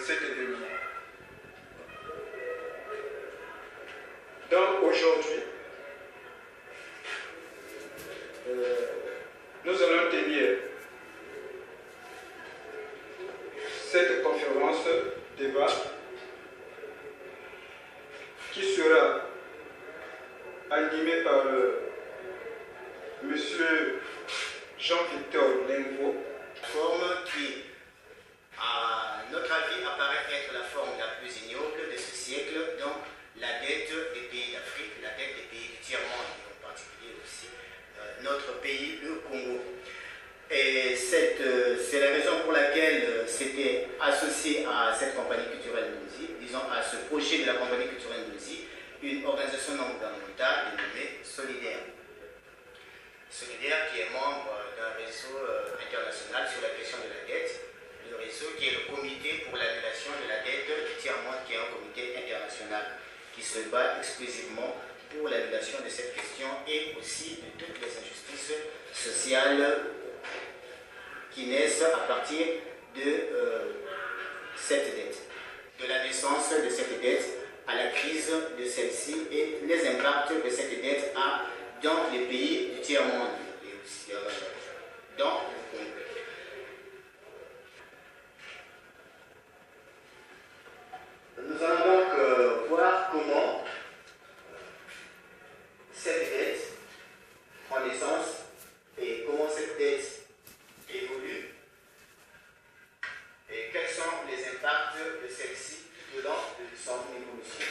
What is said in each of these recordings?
cet événement. Donc aujourd'hui, nous allons tenir cette conférence débat qui sera animée par Monsieur Jean-Victor Lengvo. Forme qui, à notre avis, apparaît être la forme la plus ignoble de ce siècle, donc la dette des pays d'Afrique, la dette des pays du tiers-monde, et en particulier aussi notre pays, le Congo. Et c'est la raison pour laquelle c'était associé à cette compagnie culturelle Ndozi, disons à ce projet de la compagnie culturelle Ndozi, une organisation non gouvernementale dénommée Solidaire. Solidaire qui est membre d'un réseau international sur la question de la dette, le réseau qui est le comité pour l'annulation de la dette du tiers-monde, qui est un comité international qui se bat exclusivement pour l'annulation de cette question et aussi de toutes les injustices sociales qui naissent à partir de cette dette, de la naissance de cette dette à la crise de celle-ci et les impacts que cette dette a dans les pays du tiers-monde et aussi dans le Congo. Nous allons donc voir comment cette dette prend naissance et comment cette dette évolue et quels sont les impacts de celle-ci tout au long de son évolution.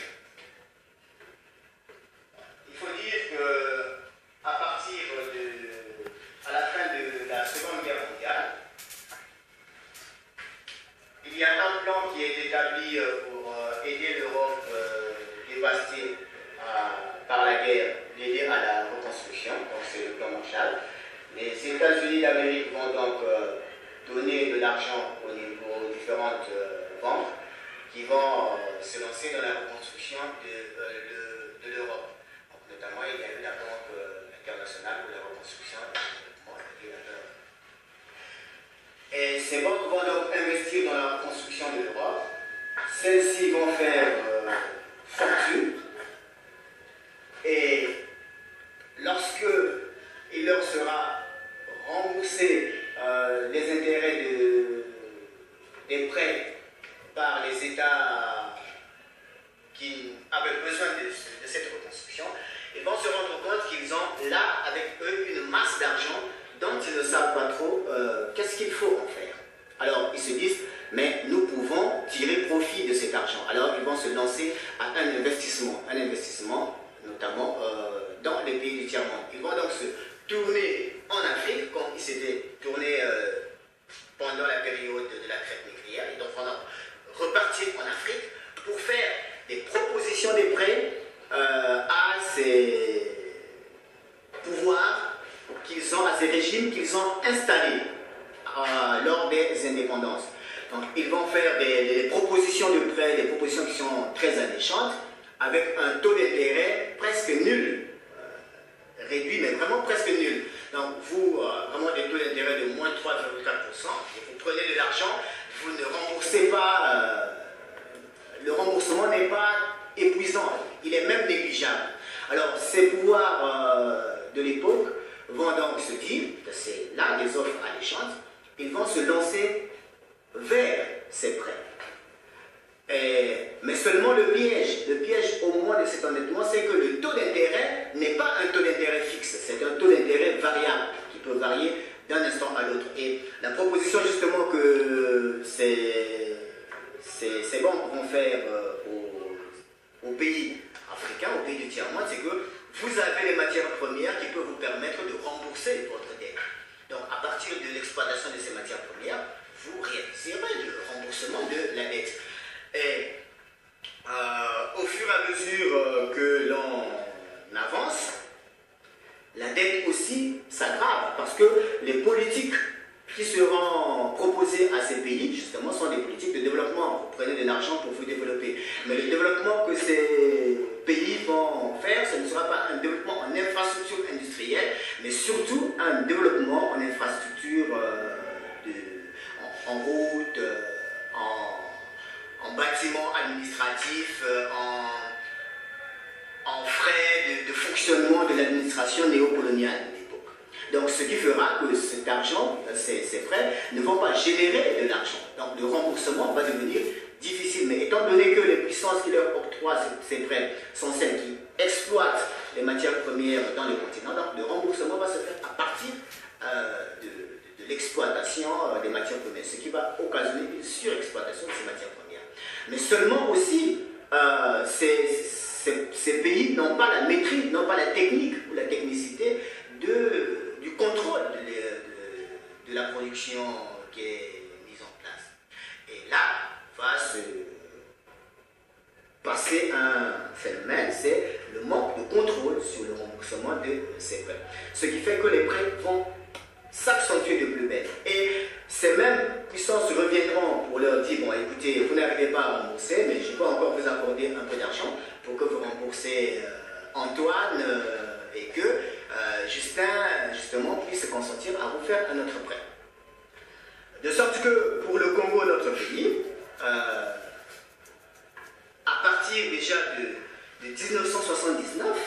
Il faut dire que à partir à la fin de la Seconde Guerre mondiale, il y a un plan qui est établi pour aider l'Europe dévastée par la guerre, l'aider à la reconstruction, donc c'est le plan Marshall. Les États-Unis d'Amérique vont donc donner de l'argent aux différentes banques qui vont se lancer dans la reconstruction de l'Europe. Notamment, il y a eu la Banque internationale pour la reconstruction et le développement. Et ces banques vont donc investir dans la reconstruction de l'Europe. Celles-ci vont faire fortune. Et lorsque il leur sera remboursé les intérêts des prêts par les États qui avaient besoin de cette reconstruction, ils vont se rendre compte qu'ils ont là avec eux une masse d'argent dont ils ne savent pas trop qu'est-ce qu'il faut en faire. Alors ils se disent, mais nous pouvons tirer profit de cet argent. Alors ils vont se lancer à un investissement notamment dans les pays du tiers-monde. Ils vont donc se tourner en Afrique, comme ils s'étaient tournés pendant la période de la traite négrière. Ils vont donc repartir en Afrique pour faire des propositions de prêts à ces pouvoirs qu'ils ont, à ces régimes qu'ils ont installés lors des indépendances. Donc ils vont faire des propositions de prêts, des propositions qui sont très alléchantes, avec un taux d'intérêt presque nul, réduit mais vraiment presque nul. Donc vous, vraiment des taux d'intérêt de moins 3,4%, et vous prenez de l'argent, vous ne remboursez pas, le remboursement n'est pas épuisant, il est même négligeable. Alors ces pouvoirs de l'époque vont donc se dire que c'est là des offres alléchantes, ils vont se lancer vers ces prêts. Mais seulement le piège au moment de cet endettement, c'est que le taux d'intérêt n'est pas un taux d'intérêt fixe, c'est un taux d'intérêt variable qui peut varier d'un instant à l'autre. Et la proposition justement que ces banques vont faire aux pays africains, aux pays du tiers-monde, c'est que vous avez les matières premières qui peuvent vous permettre de rembourser votre dette. Donc à partir de l'exploitation de ces matières premières, vous réaliserez le remboursement de la dette. Et au fur et à mesure que l'on avance, la dette aussi s'aggrave parce que les politiques qui seront proposées à ces pays, justement, sont des politiques de développement. Vous prenez de l'argent pour vous développer. Mais le développement que ces pays vont faire, ce ne sera pas un développement en infrastructure industrielle, mais surtout un développement en infrastructure en route, administratifs, en frais de fonctionnement de l'administration néocoloniale de l'époque. Donc ce qui fera que cet argent, ces frais, ne vont pas générer de l'argent. Donc le remboursement va devenir difficile. Mais étant donné que les puissances qui leur octroient ces prêts sont celles qui exploitent les matières premières dans le continent, donc le remboursement va se faire à partir de l'exploitation des matières premières, ce qui va occasionner une surexploitation de ces matières premières. Mais seulement aussi, ces pays n'ont pas la maîtrise, n'ont pas la technique ou la technicité du contrôle de la production qui est mise en place. Et là va se passer un phénomène, c'est le manque de contrôle sur le remboursement de ces prêts. Ce qui fait que les prêts vont s'accentuer de plus belle. Et ces mêmes puissances reviendront pour leur dire, bon écoutez, vous n'arrivez pas à rembourser, mais je peux encore vous accorder un peu d'argent pour que vous remboursez Antoine et que Justin, justement, puisse consentir à vous faire un autre prêt. De sorte que pour le Congo, notre pays, à partir déjà de 1979,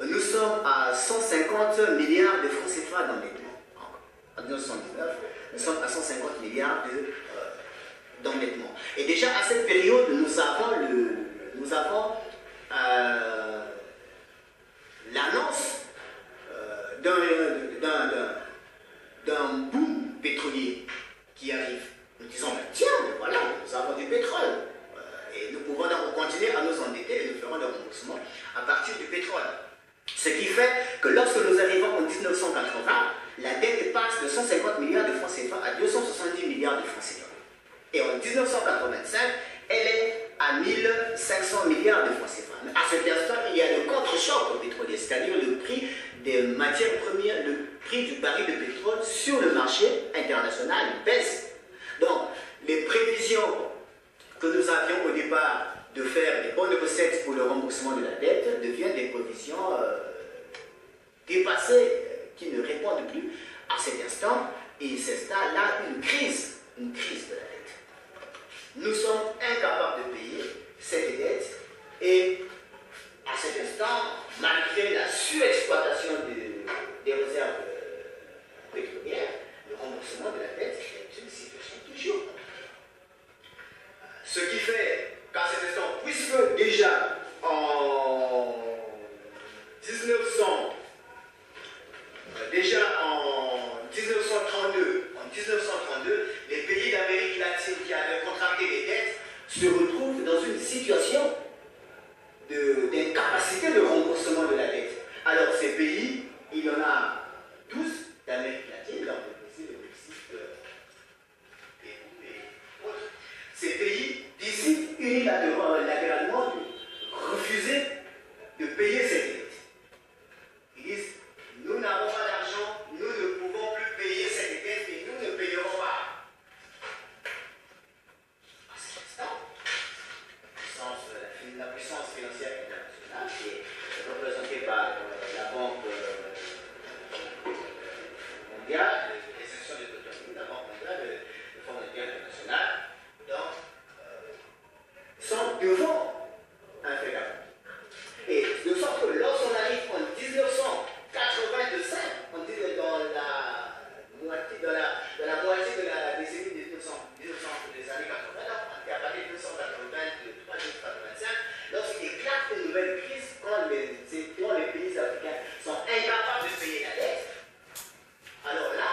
nous sommes à 150 milliards de francs CFA d'endettement. En 1979, nous sommes à 150 milliards d'endettement. Et déjà à cette période, nous avons l'annonce d'un boom pétrolier qui arrive. Nous disons, tiens, voilà, nous avons du pétrole. Et nous pouvons donc continuer à nous endetter et nous ferons le remboursement à partir du pétrole. Ce qui fait que lorsque nous arrivons en 1980, la dette passe de 150 milliards de francs CFA à 270 milliards de francs CFA. Et en 1985, elle est à 1500 milliards de francs CFA. Mais à cet instant, il y a le contre-choc pétrolier, c'est-à-dire le prix des matières premières, le prix du baril de pétrole sur le marché international baisse. Donc, les prévisions que nous avions au départ de faire des bonnes recettes pour le remboursement de la dette deviennent des prévisions dépassées, qui ne répondent plus à cet instant, et s'installe là une crise de la dette. Nous sommes incapables de payer cette dette, et à cet instant, malgré la surexploitation des réserves pétrolières, le remboursement de la dette est une situation toujours compliquée. Ce qui fait qu'à cet instant, puisque déjà en 1932, les pays d'Amérique latine qui avaient contracté des dettes se retrouvent dans une situation d'incapacité de remboursement de la dette. Alors ces pays, il y en a 12 d'Amérique latine, donc le Brésil, le Mexique, Pérou et autres. Ces pays décident unilatéralement de refuser de payer ces dettes. Ils disent, nous n'avons pas d'argent, nous ne pouvons plus payer cette dette et nous ne payerons pas. À cet instant, la puissance financière internationale, qui est représentée par la Banque mondiale, les institutions de Cotonou, la Banque mondiale, le Fonds monétaire international, donc, sont devant un fait d'argent. Et de sorte que lorsqu'on arrive en 1985, on dit dans la moitié de la décennie des années 80, à partir de 1983-1985, lorsqu'il éclate une nouvelle crise, quand les pays africains sont incapables de payer la dette, alors là,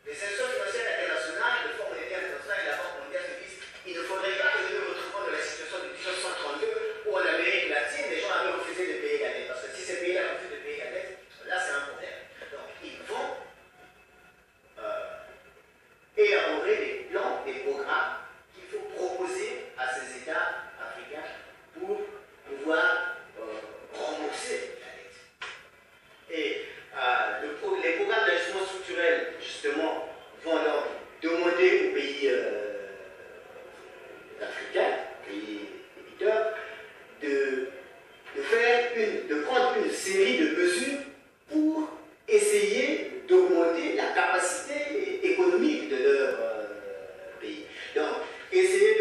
les institutions financières internationales, le Fonds monétaire international et la Banque mondiale se disent il ne faudrait pas que nous nous retrouvions dans la situation de 1932 où en Amérique latine, les gens avaient refusé de payer la dette. Parce que si ces pays-là refusent de payer la dette, là c'est un problème. Donc ils vont élaborer des plans, des programmes qu'il faut proposer à ces États africains pour pouvoir rembourser la dette. Et les programmes d'ajustement structurel, justement, vont leur demander aux pays africains, pays éditeurs, de prendre une série de mesures pour essayer d'augmenter la capacité économique de leur pays. Donc, essayer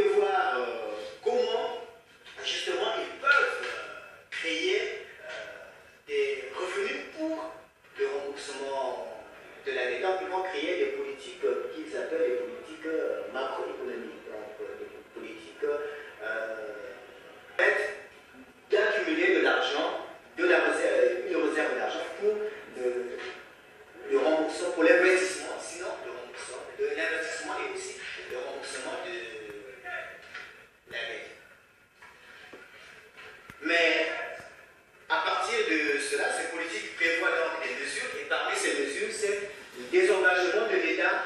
désengagement de l'État,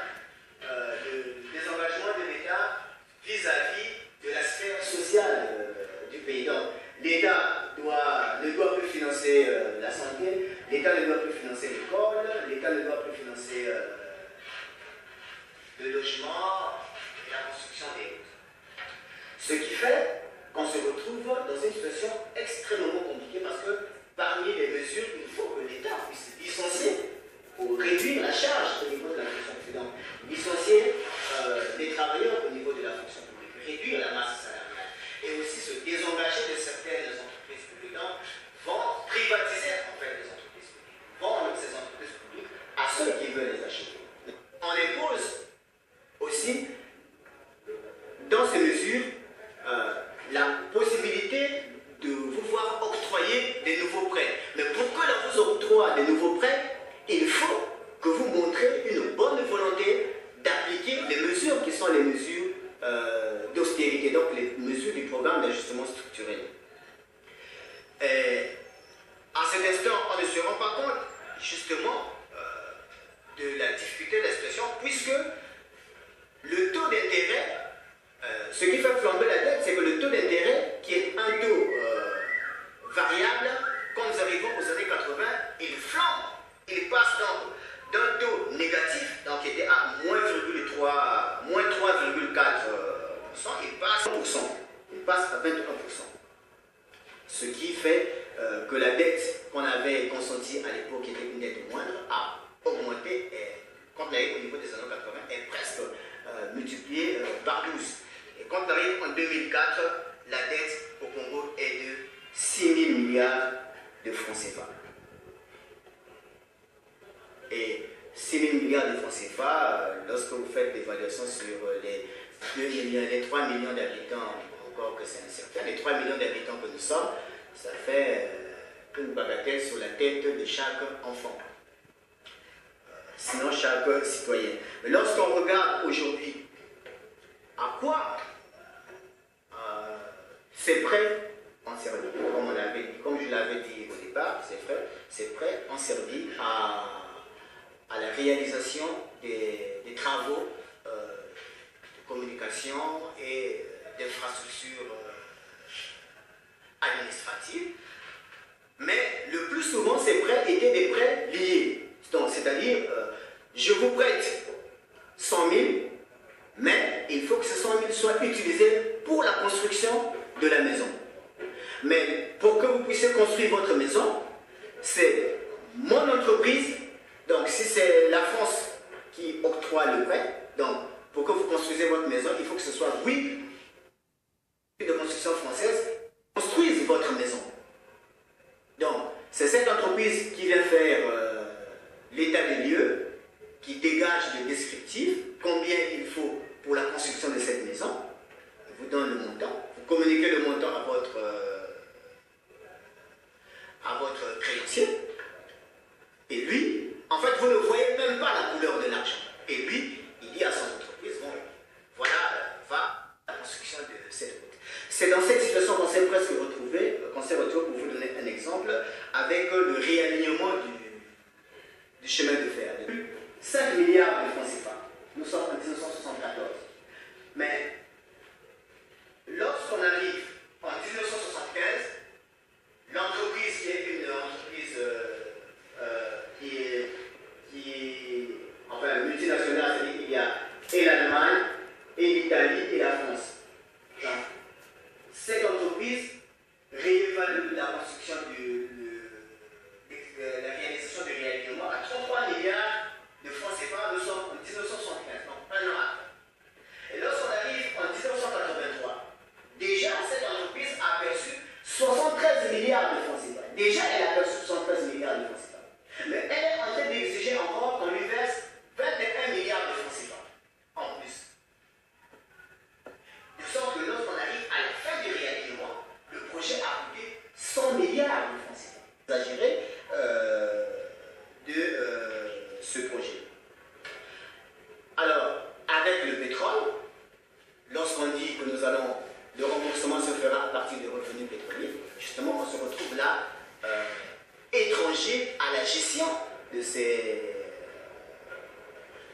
vis-à-vis de la sphère sociale du pays. Donc, l'État ne doit plus financer la santé, l'État ne doit plus financer l'école, l'État ne doit plus financer le logement et la construction des routes. Ce qui fait qu'on se retrouve dans une situation extrêmement compliquée parce que parmi les mesures, il faut que l'État puisse licencier pour réduire la charge au niveau de la fonction publique. Donc, licencier les travailleurs au niveau de la fonction publique, réduire la masse salariale et aussi se désengager de certaines entreprises publiques. Donc, vont privatiser en fait les entreprises publiques, vendre ces entreprises publiques à ceux qui veulent les acheter. On impose aussi dans ces mesures la possibilité de vous voir octroyer des nouveaux prêts. Mais pour que l'on vous octroie des nouveaux prêts, il faut que vous montrez une bonne volonté d'appliquer les mesures qui sont les mesures d'austérité, donc les mesures du programme d'ajustement structurel. À cet instant, on ne se rend pas compte justement de la difficulté de la situation, puisque le taux d'intérêt, ce qui fait flamber la dette, c'est que le taux d'intérêt, qui est un taux variable, quand nous arrivons aux années 80, il flambe. Il passe donc d'un taux négatif, donc qui était à moins 3,4%, il passe à 1%. Il passe à 21%. Ce qui fait que la dette qu'on avait consentie à l'époque, qui était une dette moindre, a augmenté, et quand on arrive au niveau des années 80, est presque multipliée par 12. Et quand on arrive en 2004, la dette au Congo est de 6 000 milliards de francs CFA. Et 6 000 milliards de francs CFA, lorsque vous faites l'évaluation sur les 3 millions d'habitants, encore que c'est incertain, les 3 millions d'habitants que nous sommes, ça fait une bagatelle sur la tête de chaque enfant. Sinon chaque citoyen. Mais lorsqu'on regarde aujourd'hui à quoi ces prêts ont servi, comme je l'avais dit au départ, ces prêts ont servi à la réalisation des travaux de communication et d'infrastructures administratives. Mais le plus souvent, ces prêts étaient des prêts liés. C'est-à-dire, je vous prête 100 000, mais il faut que ces 100 000 soient utilisés pour la construction de la maison. Mais pour que vous puissiez construire votre maison, c'est mon entreprise. Donc, si c'est la France qui octroie le prêt, donc pour que vous construisez votre maison, il faut que ce soit de construction française construise votre maison. Donc, c'est cette entreprise qui vient faire l'état des lieux, qui dégage le descriptif, combien il faut pour la construction de cette maison, vous donne le montant, vous communiquez le montant à votre créancier, et lui, en fait, vous ne voyez même pas la couleur de l'argent. Et lui, il dit à son entreprise, bon, voilà, va la construction de cette route. C'est dans cette situation qu'on s'est presque retrouvé, pour vous donner un exemple, avec le réalignement du chemin de fer. 5 milliards de francs CFA. Nous sommes en 1974. Mais lorsqu'on arrive en 1975, l'entreprise qui est une entreprise enfin multinationale, c'est-à-dire qu'il y a et l'Allemagne, et l'Italie, et la France. Donc, cette entreprise réévalue la construction la réalisation du réalignement à 33 milliards de francs CFA. Nous sommes en 1975, donc un an après. Et lorsqu'on arrive en 1983, déjà cette entreprise a perçu 73 milliards de francs CFA. Déjà elle a perçu 73 milliards de francs CFA. Mais elle est en train d'exiger encore qu'on lui verse 21 milliards de francs CFA en plus. De sorte que lorsqu'on arrive à la fin du réalignement, le projet a coûté 100 milliards de francs CFA. Exagéré de ce projet. Alors, avec le pétrole, lorsqu'on dit que le remboursement se fera à partir des revenus pétroliers, justement, on se retrouve là étranger à la gestion de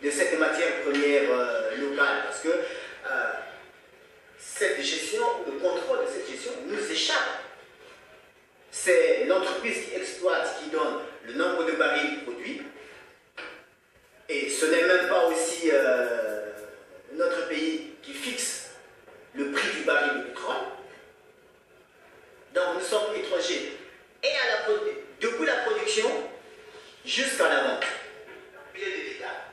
de cette matière première locale, parce que cette gestion, le contrôle de cette gestion nous échappe. C'est l'entreprise qui exploite, qui donne le nombre de barils produits, et ce n'est même pas aussi notre pays qui fixe le prix du baril de pétrole. Donc nous sommes étrangers, et depuis la production jusqu'à la vente. De l'État,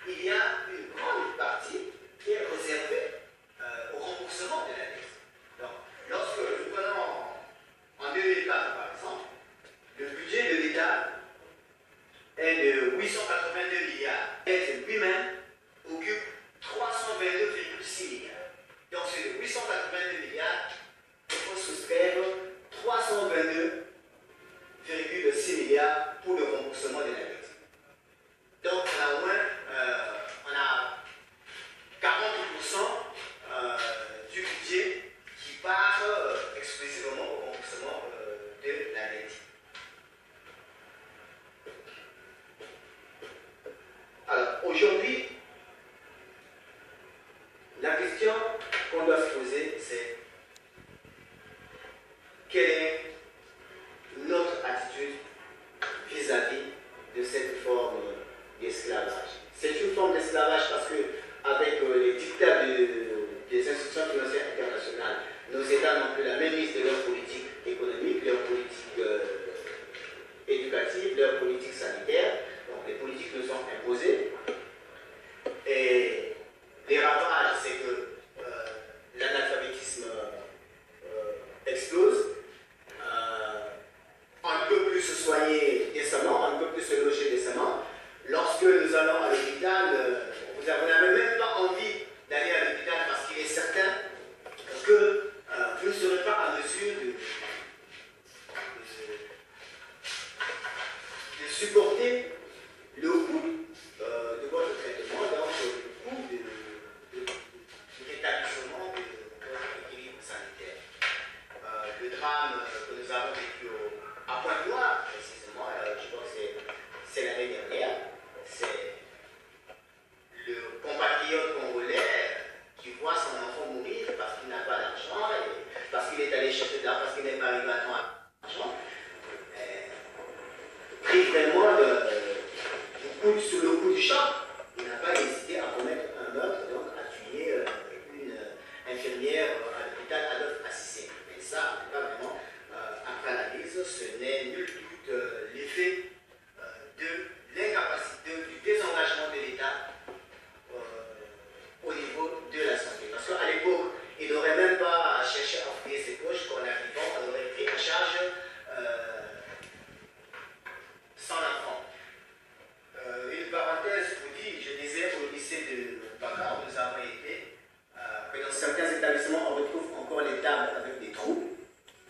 il y a une grande partie qui est réservée au remboursement de la dette. Donc, lorsque nous prenons en 2004 par exemple, le budget de l'État est de 882 milliards, et lui-même occupe 322,6 milliards. Donc sur les 882 milliards, il faut soustraire 322,6 milliards pour le remboursement de la dette. Donc on a au moins 40% du budget qui part exclusivement au remboursement de la dette. Alors aujourd'hui, la question qu'on doit se poser, c'est quelle est notre attitude vis-à-vis de cette forme d'esclavage. C'est une forme d'esclavage parce que, avec les dictats des institutions financières internationales, nos États n'ont plus la même mise de leur politique économique, leur politique éducative, leur politique sanitaire. Donc les politiques nous sont imposées. Et les ravages, c'est que l'analphabétisme explose. On ne peut plus se soigner décemment, on ne peut plus se loger décemment. Lorsque nous allons à l'hôpital, vous n'avez même pas envie d'aller à l'hôpital parce qu'il est certain que vous ne serez pas en mesure de supporter le coût de votre traitement, donc le coût de rétablissement de votre équilibre sanitaire. Le drame que nous avons vécu à Pointe-Noire, précisément, je crois que c'est l'année dernière, c'est le compatriote congolais qui voit son enfant mourir parce qu'il n'a pas d'argent, parce qu'il est allé chercher de l'argent, parce qu'il n'est pas arrivé à temps à l'argent, pris vraiment sous le coup du choc, il n'a pas hésité à commettre un meurtre, donc à tuer une infirmière à l'hôpital Adolphe Assissé. Mais ça, en tout cas, vraiment, après l'analyse, ce n'est nul doute l'effet de l'incapacité, du désengagement de l'État au niveau de la santé. Parce qu'à l'époque, il n'aurait même pas cherché à fouiller ses poches qu'en arrivant, on aurait pris en charge son enfant. Une parenthèse vous dit, je disais au lycée de Bakar, où nous avons été, que dans certains établissements, on retrouve encore les tables avec des trous.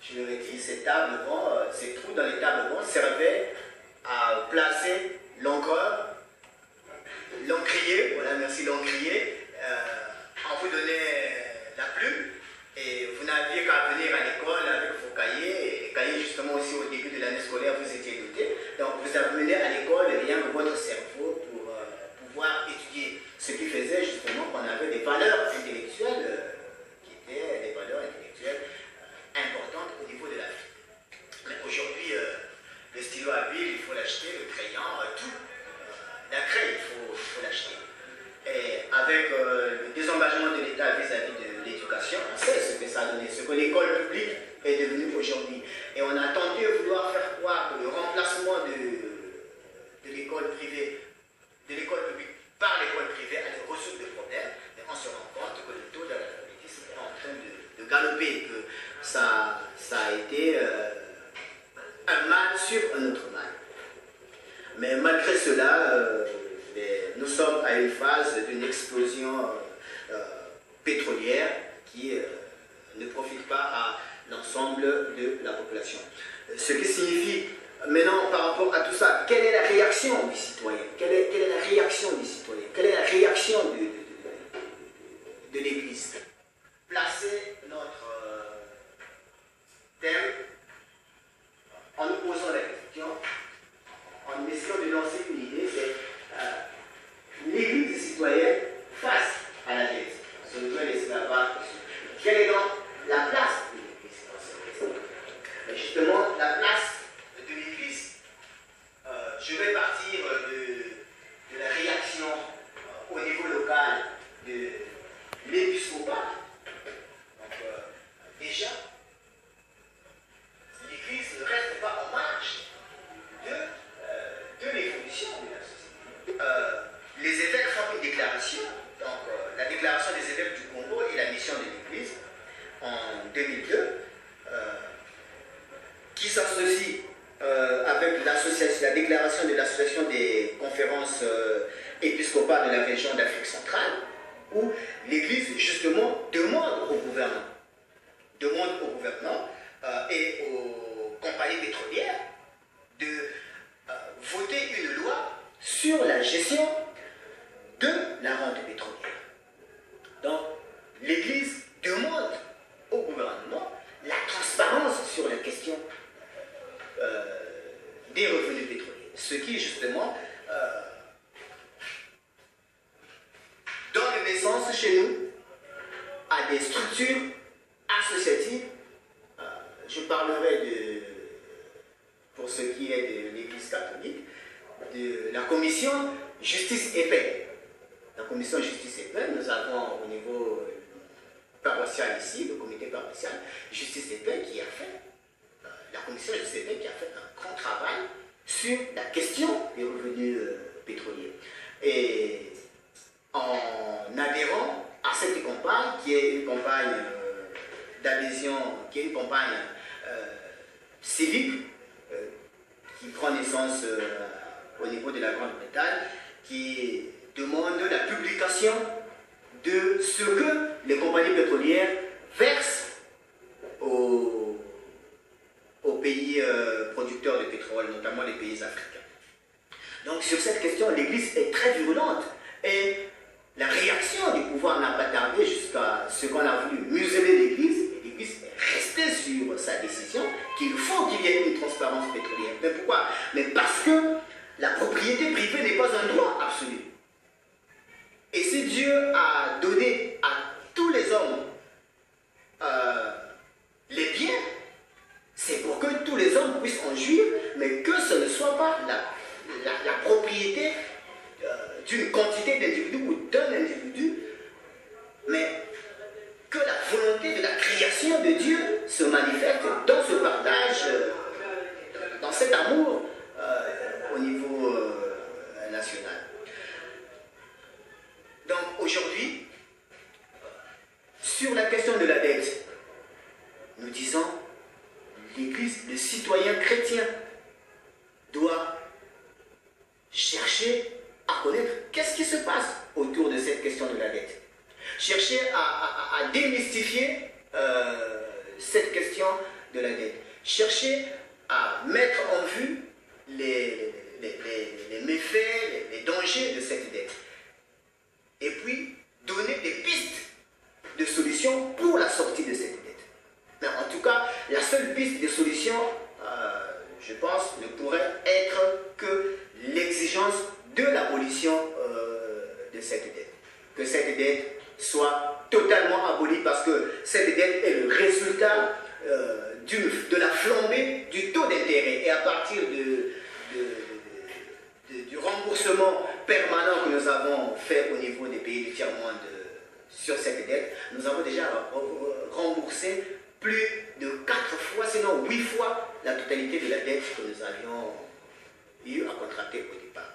Je leur ai dit, ces trous dans les tables rondes servaient à placer l'encreur, l'encrier, voilà, merci l'encrier, on vous donnait la plume et vous n'aviez qu'à venir à l'école avec vos cahiers, et les cahiers justement aussi au début de l'année scolaire vous étiez dotés, donc vous amenez à l'école rien que votre cerveau pour pouvoir étudier, ce qui faisait justement qu'on avait des valeurs intellectuelles qui étaient des valeurs intellectuelles importantes au niveau de la vie. Mais aujourd'hui, le stylo à huile, il faut l'acheter, le crayon, tout. La craie, il faut l'acheter. Et avec le désengagement de l'État vis-à-vis de l'éducation, on sait ce que ça a donné, ce que l'école publique est devenue aujourd'hui. Et on a tenté de vouloir faire croire que le remplacement de l'école privée, de l'école publique par l'école privée allait résoudre le problème, mais on se rend compte que le taux d'analphabétisme est en train de galoper, que ça a été un mal sur un autre mal. Mais malgré cela, nous sommes à une phase d'une explosion pétrolière qui ne profite pas à l'ensemble de la population. Ce qui signifie, maintenant par rapport à tout ça, quelle est la réaction du citoyen? Quelle est la réaction du citoyen? Quelle est la réaction de l'Église? Placer notre thème en nous posant la question, en essayant de lancer une idée, c'est l'Église épiscopal de la région d'Afrique centrale, où l'Église, justement, demande au gouvernement et aux compagnies pétrolières de voter une loi sur la gestion de la rente pétrolière. Donc, l'Église demande au gouvernement la transparence sur la question des revenus pétroliers, ce qui, justement, donne naissance chez nous à des structures associatives. Je parlerai pour ce qui est de l'Église catholique, de la commission justice et paix. La commission justice et paix, nous avons au niveau paroissial ici, le comité paroissial justice et paix qui a fait, la commission justice et paix qui a fait un grand travail sur la question des revenus pétroliers. Et en adhérant à cette campagne, qui est une campagne d'adhésion, qui est une campagne civique, qui prend naissance au niveau de la Grande-Bretagne, qui demande la publication de ce que les compagnies pétrolières versent aux pays producteurs de pétrole, notamment les pays africains. Donc sur cette question, l'Église est très virulente et la réaction du pouvoir n'a pas tardé jusqu'à ce qu'on a voulu museler l'Église. Et l'Église est restée sur sa décision qu'il faut qu'il y ait une transparence pétrolière. Mais pourquoi? Mais parce que la propriété privée n'est pas un droit absolu. Et si Dieu a donné à tous les hommes les biens, c'est pour que tous les hommes puissent en jouir, mais que ce ne soit pas la propriété d'une quantité d'individus ou d'un individu, mais que la volonté de la création de Dieu se manifeste dans ce partage, dans cet amour au niveau national. Donc aujourd'hui, sur la question de la dette, nous disons l'Église, le citoyen chrétien doit chercher à connaître qu'est-ce qui se passe autour de cette question de la dette. Chercher à démystifier cette question de la dette. Chercher à mettre en vue les méfaits, les dangers de cette dette. Et puis, donner des pistes de solutions pour la sortie de cette dette. Mais en tout cas, la seule piste de solution, je pense, ne pourrait être que l'exigence de l'abolition de cette dette. Que cette dette soit totalement abolie parce que cette dette est le résultat de la flambée du taux d'intérêt. Et à partir du remboursement permanent que nous avons fait au niveau des pays du tiers-monde sur cette dette, nous avons déjà remboursé plus de 4 fois, sinon 8 fois la totalité de la dette que nous avions eu à contracter au départ.